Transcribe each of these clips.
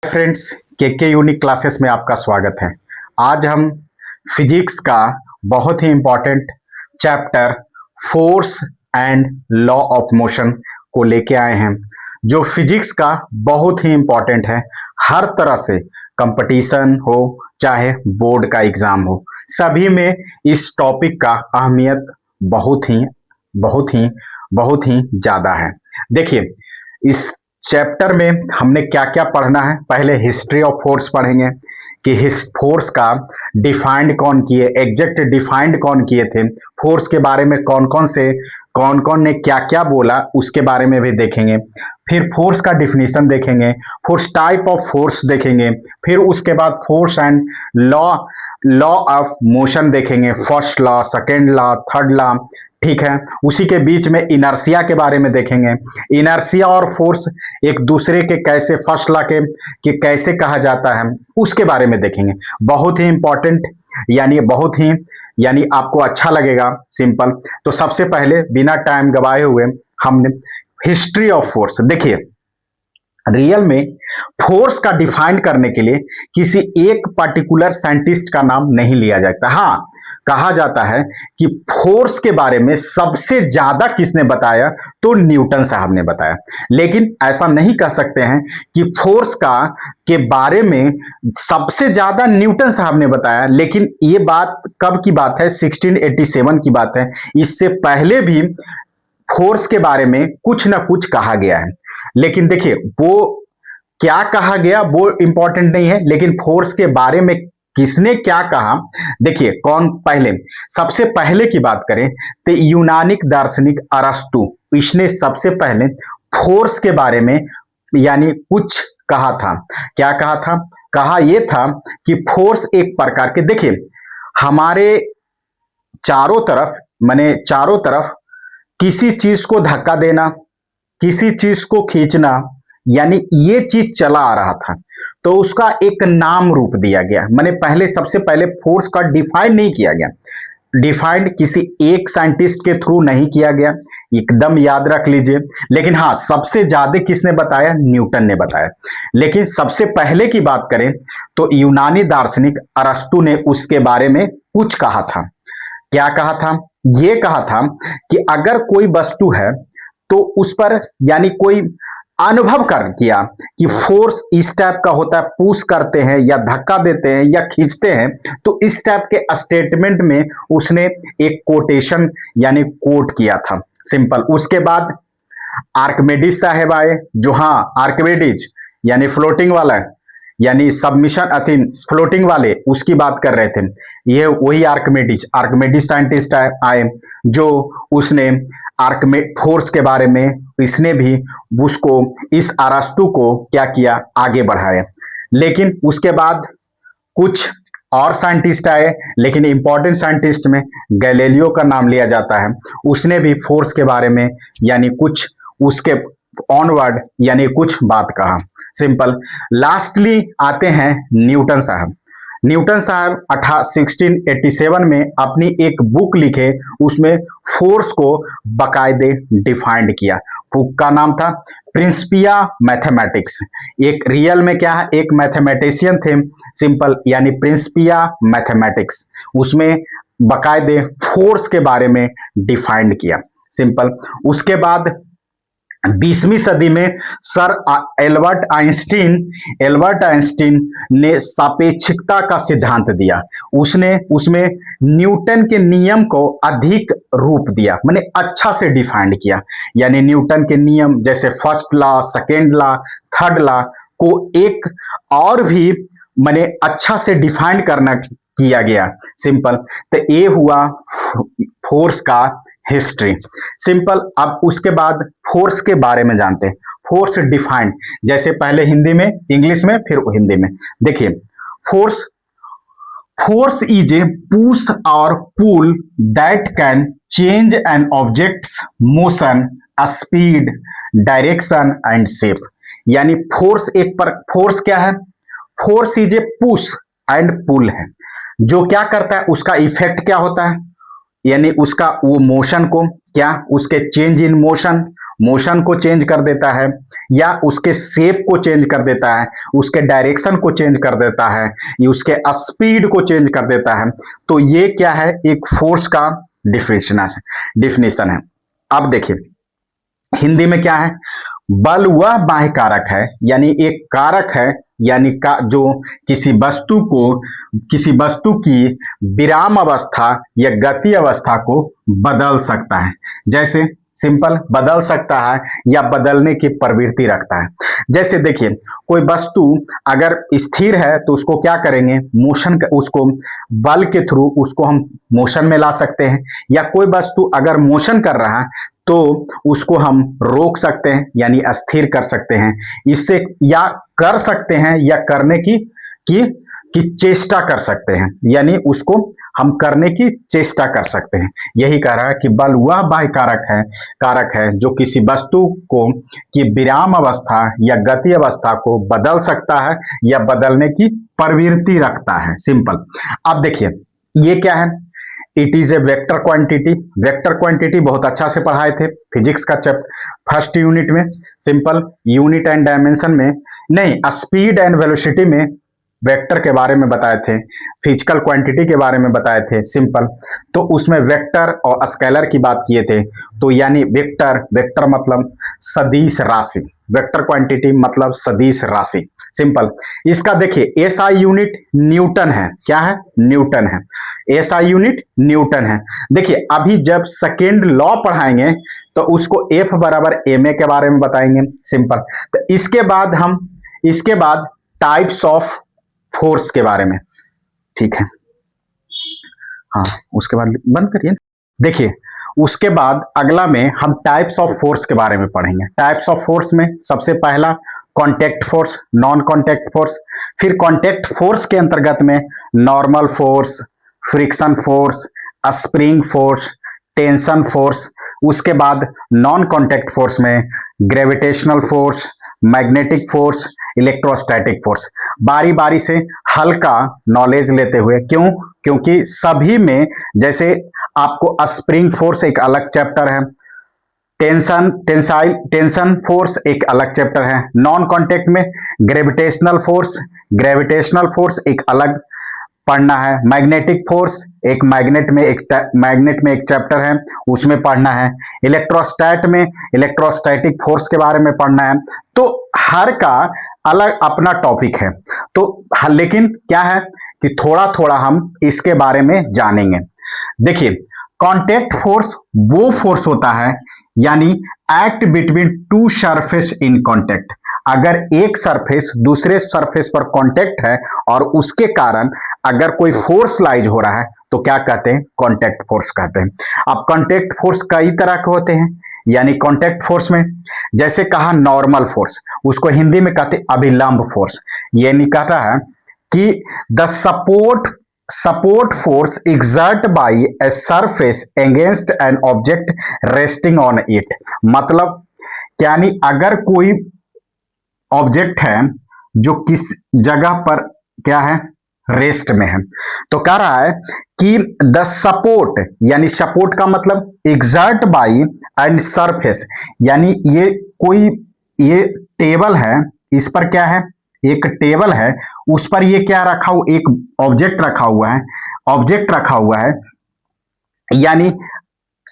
Friends, के unique classes में आपका स्वागत है। आज हम फिजिक्स का बहुत ही important chapter force and law of motion को लेके आए हैं, जो फिजिक्स का बहुत ही इंपॉर्टेंट है। हर तरह से कंपटीशन हो चाहे बोर्ड का एग्जाम हो, सभी में इस टॉपिक का अहमियत बहुत ही ज़्यादा है। देखिए, इस चैप्टर में हमने क्या क्या पढ़ना है। पहले हिस्ट्री ऑफ फोर्स पढ़ेंगे कि फोर्स का डिफाइंड कौन किए, एग्जैक्ट डिफाइंड कौन किए थे, फोर्स के बारे में कौन कौन ने क्या क्या बोला उसके बारे में भी देखेंगे। फिर फोर्स का डिफिनीशन देखेंगे, फोर्स टाइप ऑफ फोर्स देखेंगे, फिर उसके बाद force and law of motion देखेंगे, first law, second law, third law. ठीक है, उसी के बीच में इनर्शिया के बारे में देखेंगे। इनर्शिया और फोर्स एक दूसरे के कैसे, फर्स्ट लॉ के कैसे कहा जाता है उसके बारे में देखेंगे। बहुत ही इंपॉर्टेंट, यानी आपको अच्छा लगेगा। सिंपल। तो सबसे पहले बिना टाइम गवाए हुए हमने हिस्ट्री ऑफ फोर्स। देखिए, रियल में फोर्स का डिफाइन करने के लिए किसी एक पर्टिकुलर साइंटिस्ट का नाम नहीं लिया जाता। हाँ, कहा जाता है कि फोर्स के बारे में सबसे ज्यादा किसने बताया, तो न्यूटन साहब ने बताया। लेकिन ऐसा नहीं कह सकते हैं कि फोर्स के बारे में सबसे ज्यादा न्यूटन साहब ने बताया। लेकिन ये बात कब की बात है, 1687 की बात है। इससे पहले भी फोर्स के बारे में कुछ ना कुछ कहा गया है। लेकिन देखिए, वो क्या कहा गया वो इंपॉर्टेंट नहीं है, लेकिन फोर्स के बारे में किसने क्या कहा। देखिए, सबसे पहले की बात करें तो यूनानिक दार्शनिक अरस्तु, इसने सबसे पहले फोर्स के बारे में यानी कुछ कहा था। क्या कहा था? कहा यह था कि फोर्स एक प्रकार के, देखिए, हमारे चारों तरफ किसी चीज को धक्का देना, किसी चीज को खींचना, यानी ये चीज चला आ रहा था, तो उसका एक नाम रूप दिया गया। सबसे पहले फोर्स का डिफाइन नहीं किया गया। डिफाइंड किसी एक साइंटिस्ट के थ्रू नहीं किया गया, एकदम याद रख लीजिए। लेकिन हाँ, सबसे ज्यादा किसने बताया? न्यूटन ने बताया। लेकिन सबसे पहले की बात करें तो यूनानी दार्शनिक अरस्तु ने उसके बारे में कुछ कहा था। क्या कहा था? ये कहा था कि अगर कोई वस्तु है तो उस पर यानी कोई अनुभव कर किया कि फोर्स इस टाइप का होता है, पुश करते हैं या धक्का देते हैं या खींचते हैं, तो इस टाइप के स्टेटमेंट में उसने एक कोटेशन यानी कोट किया था। सिंपल। उसके बाद आर्किमिडीज साहब आए, जो हाँ आर्किमिडीज यानी फ्लोटिंग वाला, यानी सबमिशन फ्लोटिंग वाले, उसकी बात कर रहे थे। ये वही आर्किमिडीज साइंटिस्ट आए, जो उसने फोर्स के बारे में, इसने भी उसको, इस अरस्तु को क्या किया, आगे बढ़ाया। लेकिन उसके बाद कुछ और साइंटिस्ट आए, लेकिन इंपॉर्टेंट साइंटिस्ट में गैलीलियो का नाम लिया जाता है। उसने भी फोर्स के बारे में यानी कुछ उसके ऑनवर्ड यानी कुछ बात कहा। सिंपल। लास्टली आते हैं न्यूटन साहब। न्यूटन साहब 1687 में अपनी एक बुक लिखे, उसमें फोर्स को बाकायदे डिफाइंड किया। बुक का नाम था प्रिंसिपिया मैथमेटिक्स। एक रियल में क्या है, एक मैथमेटिशियन थे। सिंपल, यानी प्रिंसिपिया मैथमेटिक्स, उसमें बाकायदे फोर्स के बारे में डिफाइंड किया। सिंपल। उसके बाद 20वीं सदी में सर एल्बर्ट आइंस्टीन ने सापेक्षिकता का सिद्धांत दिया। उसने उसमें न्यूटन के नियम को अधिक रूप दिया, माने अच्छा से डिफाइंड किया। यानी न्यूटन के नियम जैसे first law, second law, third law को एक और भी माने अच्छा से डिफाइन करना किया गया। सिंपल। तो ये हुआ फोर्स का हिस्ट्री। सिंपल। अब उसके बाद फोर्स के बारे में जानते हैं। फोर्स डिफाइंड, जैसे पहले हिंदी में, इंग्लिश में, फिर हिंदी में। देखिए, फोर्स इज ए पुश और pull that can change an object's motion, speed, direction and shape. यानी फोर्स क्या है? Force is a push and pull है, जो क्या करता है, उसका इफेक्ट क्या होता है, यानी उसका वो मोशन को क्या, उसके चेंज इन मोशन, मोशन को चेंज कर देता है, या उसके शेप को चेंज कर देता है, उसके डायरेक्शन को चेंज कर देता है, या उसके स्पीड को चेंज कर देता है, तो ये क्या है, एक फोर्स का डिफिनेशन है। अब देखिए हिंदी में क्या है, बल वह बाह्य कारक है, यानी एक कारक है, यानी जो किसी वस्तु की विराम अवस्था या गति अवस्था को बदल सकता है। जैसे सिंपल बदल सकता है या बदलने की प्रवृत्ति रखता है। जैसे देखिए कोई वस्तु अगर स्थिर है तो उसको क्या करेंगे, उसको बल के थ्रू उसको हम मोशन में ला सकते हैं, या कोई वस्तु अगर मोशन कर रहा है तो उसको हम रोक सकते हैं यानी अस्थिर कर सकते हैं, इससे या कर सकते हैं या करने की चेष्टा कर सकते हैं, यानी उसको हम करने की चेष्टा कर सकते हैं। यही कह रहा है कि बल वह बाह्य कारक है जो किसी वस्तु को की विराम अवस्था या गति अवस्था को बदल सकता है या बदलने की प्रवृत्ति रखता है। सिंपल। अब देखिए ये क्या है, it is a vector quantity. Vector quantity बहुत अच्छा से पढ़ाए थे फिजिक्स का फर्स्ट यूनिट में। सिंपल यूनिट एंड डायमेंशन में नहीं, स्पीड एंड वेलोसिटी में वेक्टर के बारे में बताए थे, फिजिकल क्वांटिटी के बारे में बताए थे। सिंपल। तो उसमें वेक्टर और स्केलर की बात किए थे, तो यानी वेक्टर मतलब सदिश राशि, वेक्टर क्वांटिटी मतलब सदिश राशि। सिंपल। इसका देखिए एसआई यूनिट न्यूटन है। क्या है? न्यूटन है। एसआई यूनिट न्यूटन है। देखिए अभी जब सेकेंड लॉ पढ़ाएंगे तो उसको एफ बराबर एम ए के बारे में बताएंगे। सिंपल। तो इसके बाद टाइप्स ऑफ फोर्स के बारे में, ठीक है, हाँ उसके बाद बंद करिए। देखिए उसके बाद अगला में हम टाइप्स ऑफ फोर्स के बारे में पढ़ेंगे। टाइप्स ऑफ फोर्स में सबसे पहला contact force, non contact force, फिर कॉन्टैक्ट फोर्स के अंतर्गत में normal force, friction force, spring force, tension force. उसके बाद नॉन कॉन्टैक्ट फोर्स में gravitational force, magnetic force, electrostatic force. बारी बारी से हल्का नॉलेज लेते हुए, क्यों? क्योंकि सभी में जैसे आपको स्प्रिंग फोर्स एक अलग चैप्टर है, टेंशन फोर्स एक अलग चैप्टर है, नॉन कांटेक्ट में ग्रेविटेशनल फोर्स एक अलग पढ़ना है, मैग्नेटिक फोर्स एक मैग्नेट में एक चैप्टर है उसमें पढ़ना है, इलेक्ट्रोस्टैटिक फोर्स के बारे में पढ़ना है। तो हर का अलग अपना टॉपिक है। तो लेकिन क्या है कि थोड़ा थोड़ा हम इसके बारे में जानेंगे। देखिए कॉन्टैक्ट फोर्स वो फोर्स होता है यानी act between two surface in contact. अगर एक सरफेस दूसरे सरफेस पर कांटेक्ट है और उसके कारण अगर कोई फोर्स लाइज हो रहा है तो क्या कहते हैं? कांटेक्ट फोर्स कहते हैं। अब कांटेक्ट फोर्स कई तरह के होते हैं, यानी कांटेक्ट फोर्स में जैसे कहा नॉर्मल फोर्स, उसको हिंदी में कहते हैं अभिलंब फोर्स। यानी कहता है कि the support force exert by a surface against an object resting on it। मतलब यानी अगर कोई ऑब्जेक्ट है जो किस जगह पर क्या है? रेस्ट में है, तो कह रहा है कि द सपोर्ट, यानी सपोर्ट का मतलब exert by एंड सरफेस, यानी ये टेबल है, इस पर क्या है? एक टेबल है, उस पर ये क्या रखा हुआ? एक ऑब्जेक्ट रखा हुआ है, यानी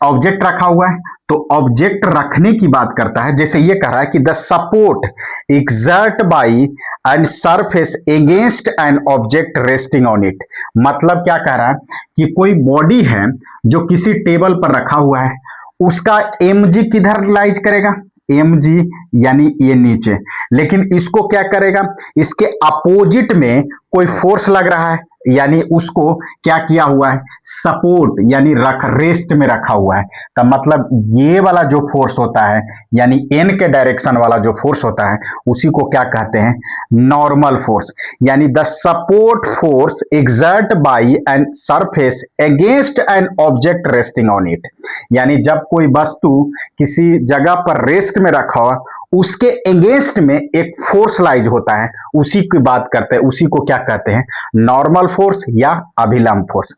ऑब्जेक्ट रखा हुआ है। तो ऑब्जेक्ट रखने की बात करता है। जैसे ये कह रहा है कि the support exert by and surface against an object resting on it. मतलब क्या कह रहा है कि कोई बॉडी है जो किसी टेबल पर रखा हुआ है, उसका mg किधर लाइज करेगा? mg यानी ये नीचे, लेकिन इसको क्या करेगा? इसके अपोजिट में कोई फोर्स लग रहा है, यानी उसको क्या किया हुआ है? सपोर्ट यानी रेस्ट में रखा हुआ है। तो मतलब ये वाला जो फोर्स होता है यानी एन के डायरेक्शन वाला जो फोर्स होता है उसी को क्या कहते हैं? Normal force. यानी the support force exert by an surface against an object resting on it. यानी जब कोई वस्तु किसी जगह पर रेस्ट में रखा हो उसके अगेंस्ट में एक फोर्स लाइज होता है, उसी की बात करते हैं, उसी को क्या कहते हैं? नॉर्मल फोर्स या अभिलंब फोर्स।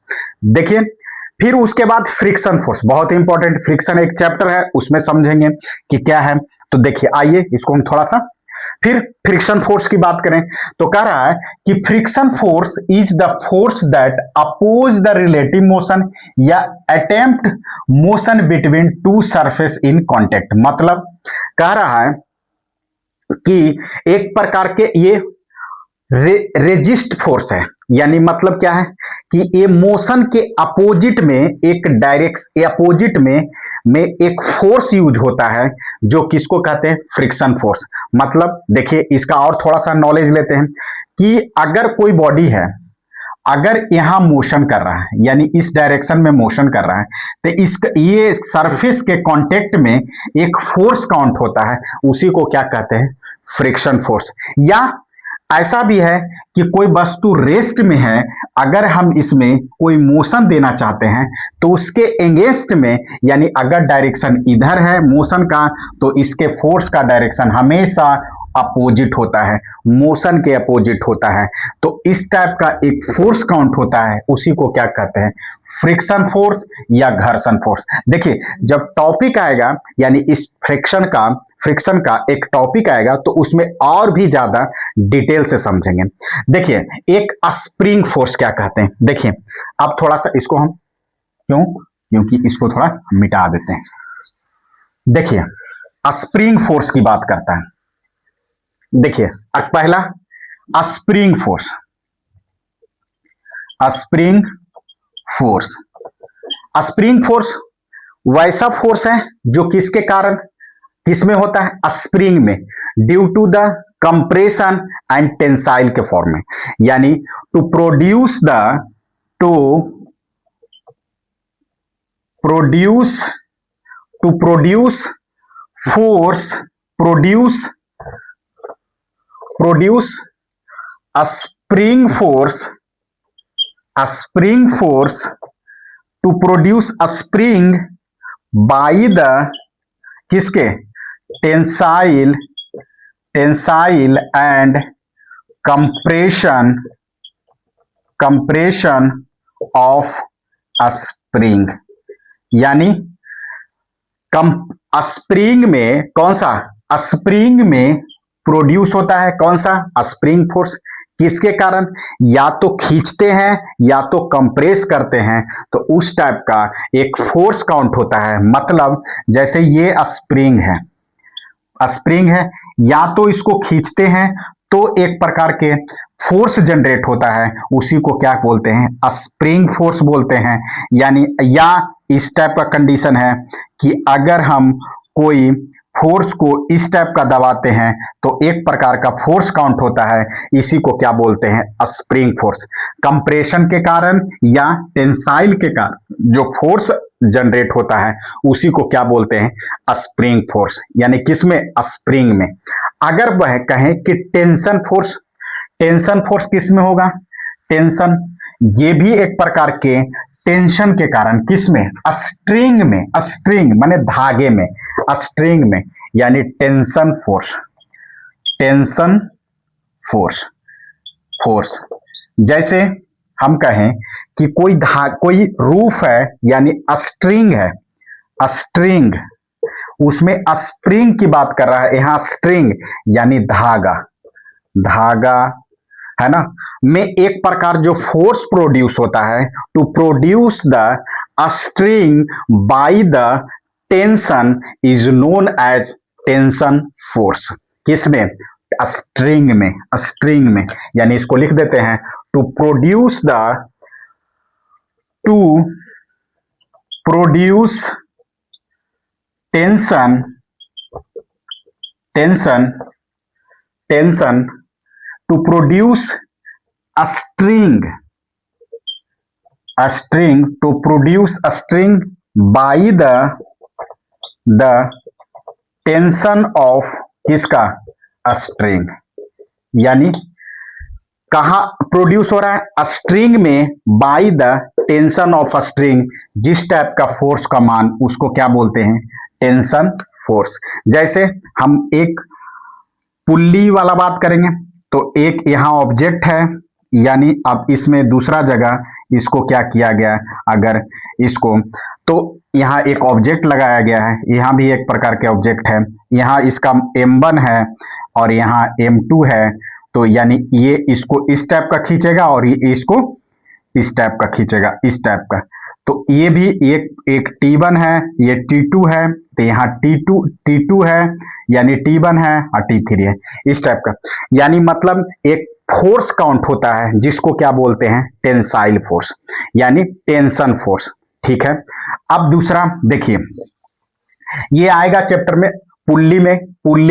देखिए फिर उसके बाद फ्रिक्शन फोर्स, बहुत इंपॉर्टेंट, फ्रिक्शन एक चैप्टर है उसमें समझेंगे कि क्या है। तो देखिए आइए इसको हम थोड़ा सा फिर फ्रिक्शन फोर्स की बात करें तो कह रहा है कि friction force is the force that oppose the relative motion या attempt motion between two surface in contact. मतलब कह रहा है कि एक प्रकार के ये रेजिस्ट फोर्स है, यानी मतलब क्या है कि ये मोशन के अपोजिट में एक डायरेक्ट अपोजिट में एक फोर्स यूज होता है जो किसको कहते हैं फ्रिक्शन फोर्स। मतलब देखिए इसका और थोड़ा सा नॉलेज लेते हैं कि अगर कोई बॉडी है, अगर यहां मोशन कर रहा है यानी इस डायरेक्शन में मोशन कर रहा है तो इसका ये सरफेस के कांटेक्ट में एक फोर्स काउंट होता है, उसी को क्या कहते हैं फ्रिक्शन फोर्स। या ऐसा भी है कि कोई वस्तु रेस्ट में है, अगर हम इसमें कोई मोशन देना चाहते हैं तो उसके एगेंस्ट में, यानी अगर डायरेक्शन इधर है मोशन का तो इसके फोर्स का डायरेक्शन हमेशा अपोजिट होता है, मोशन के अपोजिट होता है। तो इस टाइप का एक फोर्स काउंट होता है, उसी को क्या कहते हैं फ्रिक्शन फोर्स या घर्षण फोर्स। देखिए जब टॉपिक आएगा यानी इस फ्रिक्शन का एक टॉपिक आएगा तो उसमें और भी ज्यादा डिटेल से समझेंगे। देखिए एक स्प्रिंग फोर्स क्या कहते हैं, देखिए अब थोड़ा सा इसको हम क्योंकि इसको थोड़ा मिटा देते हैं। देखिए स्प्रिंग फोर्स की बात करता है। देखिए पहला spring force, spring force, spring force वैसा फोर्स है जो किसके कारण किसमें होता है स्प्रिंग में, due to the compression and tensile के फॉर्म में, यानी to produce force, produce a spring force to produce a spring by the किसके tensile and compression of a spring। यानी स्प्रिंग में कौन सा स्प्रिंग में प्रोड्यूस होता है कौन सा स्प्रिंग फोर्स, किसके कारण या तो खींचते हैं या तो कंप्रेस करते हैं, तो उस टाइप का एक फोर्स काउंट होता है। मतलब जैसे ये स्प्रिंग है या तो इसको खींचते हैं तो एक प्रकार के फोर्स जनरेट होता है, उसी को क्या बोलते हैं स्प्रिंग फोर्स बोलते हैं। यानी या इस टाइप का कंडीशन है कि अगर हम कोई फोर्स को इस टाइप का दबाते हैं तो एक प्रकार का फोर्स काउंट होता है, इसी को क्या बोलते हैं स्प्रिंग फोर्स। कंप्रेशन के कारण या टेंसाइल के कारण जो फोर्स जनरेट होता है उसी को क्या बोलते हैं स्प्रिंग फोर्स, यानी किसमें स्प्रिंग में। अगर वह कहें कि टेंशन फोर्स किसमें होगा, टेंशन ये भी एक प्रकार के टेंशन के कारण किसमें स्ट्रिंग माने धागे में, स्ट्रिंग में, यानी टेंशन फोर्स। जैसे हम कहें कि कोई रूफ है यानी स्ट्रिंग है, स्ट्रिंग उसमें स्प्रिंग की बात कर रहा है, यहां स्ट्रिंग यानी धागा है ना, में एक प्रकार जो फोर्स प्रोड्यूस होता है to produce the string by the tension is known as tension force. किसमें स्ट्रिंग में, यानी इसको लिख देते हैं to produce tension to produce a string to produce a string by the tension of किसका string। यानी कहा प्रोड्यूस हो रहा है स्ट्रिंग में bye the tension of a string, जिस टाइप का फोर्स का मान उसको क्या बोलते हैं टेंशन फोर्स। जैसे हम एक पुल्ली वाला बात करेंगे तो एक यहां ऑब्जेक्ट है, यानी अब इसमें दूसरा जगह इसको क्या किया गया, अगर इसको, तो यहाँ एक ऑब्जेक्ट लगाया गया है, यहाँ भी एक प्रकार के ऑब्जेक्ट है, यहाँ इसका M1 है और यहाँ M2 है, तो यानी ये इसको इस टाइप का खींचेगा और ये इसको इस टाइप का खींचेगा, इस टाइप का। तो ये भी एक T1 है, ये T2 है, तो यहाँ T2 है, यानी T1 है और T3 है, इस टाइप का। यानी मतलब एक फोर्स काउंट होता है जिसको क्या बोलते हैं, टेंसाइल फोर्स, यानी टेंशन फोर्स। ठीक है, अब दूसरा देखिए, ये आएगा चैप्टर में पुल्ली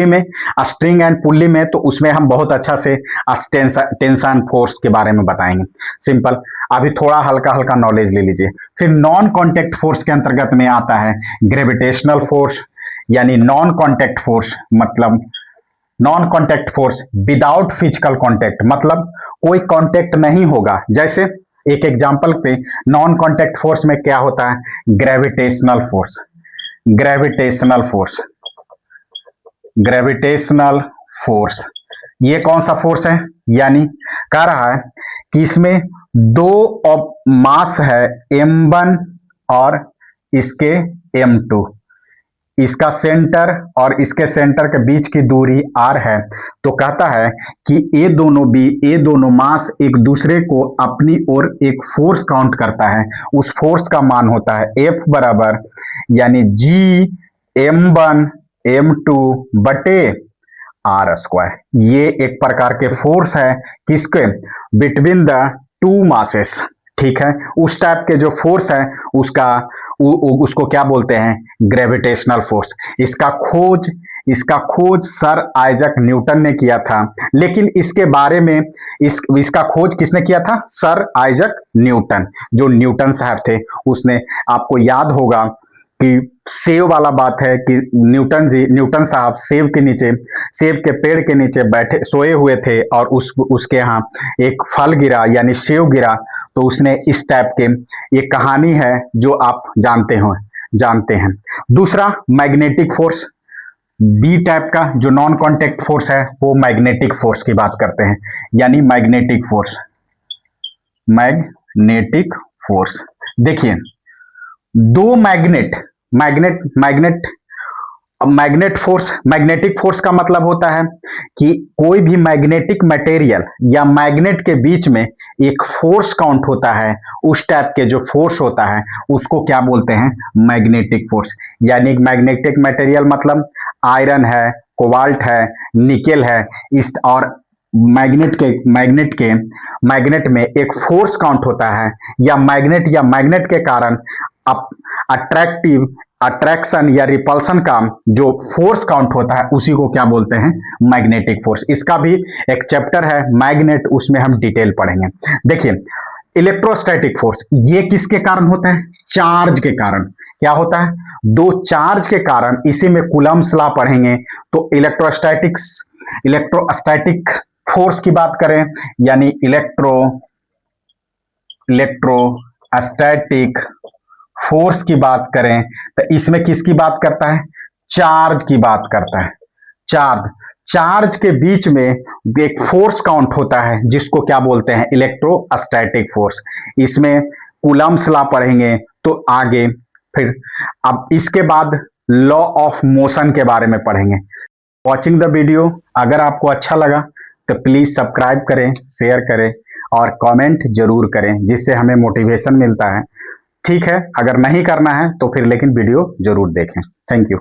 में स्ट्रिंग एंड पुल्ली में, तो उसमें हम बहुत अच्छा से टेंशन फोर्स के बारे में बताएंगे। सिंपल, अभी थोड़ा हल्का हल्का नॉलेज ले लीजिए। फिर नॉन कांटेक्ट फोर्स के अंतर्गत में आता है ग्रेविटेशनल फोर्स, यानी नॉन कांटेक्ट फोर्स मतलब non contact force without physical contact, मतलब कोई कांटेक्ट नहीं होगा। जैसे एक एग्जांपल पे नॉन कांटेक्ट फोर्स में क्या होता है, gravitational force, gravitational force, gravitational force, ये कौन सा फोर्स है, यानी कह रहा है कि इसमें दो मास है M1 और इसके M2, इसका सेंटर और इसके सेंटर के बीच की दूरी r है। तो कहता है कि ये दोनों मास एक दूसरे को अपनी ओर एक फोर्स काउंट करता है। उस फोर्स का मान होता है F बराबर यानी G M1 M2 बटे R स्क्वायर। ये एक प्रकार के फोर्स है किसके, बिटवीन द टू मासेस। ठीक है, उस टाइप के जो फोर्स है उसको क्या बोलते हैं, ग्रेविटेशनल फोर्स। इसका खोज सर आइजक न्यूटन ने किया था, लेकिन इसके बारे में इसका खोज किसने किया था, सर आइजक न्यूटन, जो न्यूटन साहब थे। उसने, आपको याद होगा कि सेब वाला बात है कि न्यूटन साहब सेब के पेड़ के नीचे बैठे सोए हुए थे और उसके यहाँ एक फल गिरा यानी सेब गिरा, तो उसने इस टाइप के, ये कहानी है जो आप जानते हैं। दूसरा मैग्नेटिक फोर्स, बी टाइप का जो नॉन कांटेक्ट फोर्स है वो मैग्नेटिक फोर्स की बात करते हैं, यानी मैग्नेटिक फोर्स। देखिए, दो मैग्नेटिक फोर्स का मतलब होता है कि कोई भी मैग्नेटिक मटेरियल या मैग्नेट के बीच में एक फोर्स काउंट होता है, उस टाइप के जो फोर्स होता है उसको क्या बोलते हैं, मैग्नेटिक फोर्स। यानी मैग्नेटिक मटेरियल मतलब आयरन है, कोबाल्ट है, निकेल है, इस और मैग्नेट में एक फोर्स काउंट होता है, या मैग्नेट के कारण अट्रैक्शन या रिपल्सन का जो फोर्स काउंट होता है उसी को क्या बोलते हैं, मैग्नेटिक फोर्स। इसका भी एक चैप्टर है मैग्नेट, उसमें हम डिटेल पढ़ेंगे। देखिए, इलेक्ट्रोस्टैटिक फोर्स, ये किसके कारण होता है, चार्ज के कारण। क्या होता है, दो चार्ज के कारण, इसी में कूलम्ब्स लॉ पढ़ेंगे। तो इलेक्ट्रोस्टैटिक फोर्स की बात करें, यानी इलेक्ट्रोस्टैटिक फोर्स की बात करें तो इसमें किसकी बात करता है, चार्ज की बात करता है। चार्ज के बीच में एक फोर्स काउंट होता है जिसको क्या बोलते हैं, इलेक्ट्रोस्टैटिक फोर्स। इसमें कूलम्ब्स लॉ पढ़ेंगे तो आगे, फिर अब इसके बाद लॉ ऑफ मोशन के बारे में पढ़ेंगे। वॉचिंग द वीडियो, अगर आपको अच्छा लगा तो प्लीज सब्सक्राइब करें, शेयर करें और कमेंट जरूर करें, जिससे हमें मोटिवेशन मिलता है। ठीक है, अगर नहीं करना है तो फिर लेकिन वीडियो जरूर देखें। Thank you.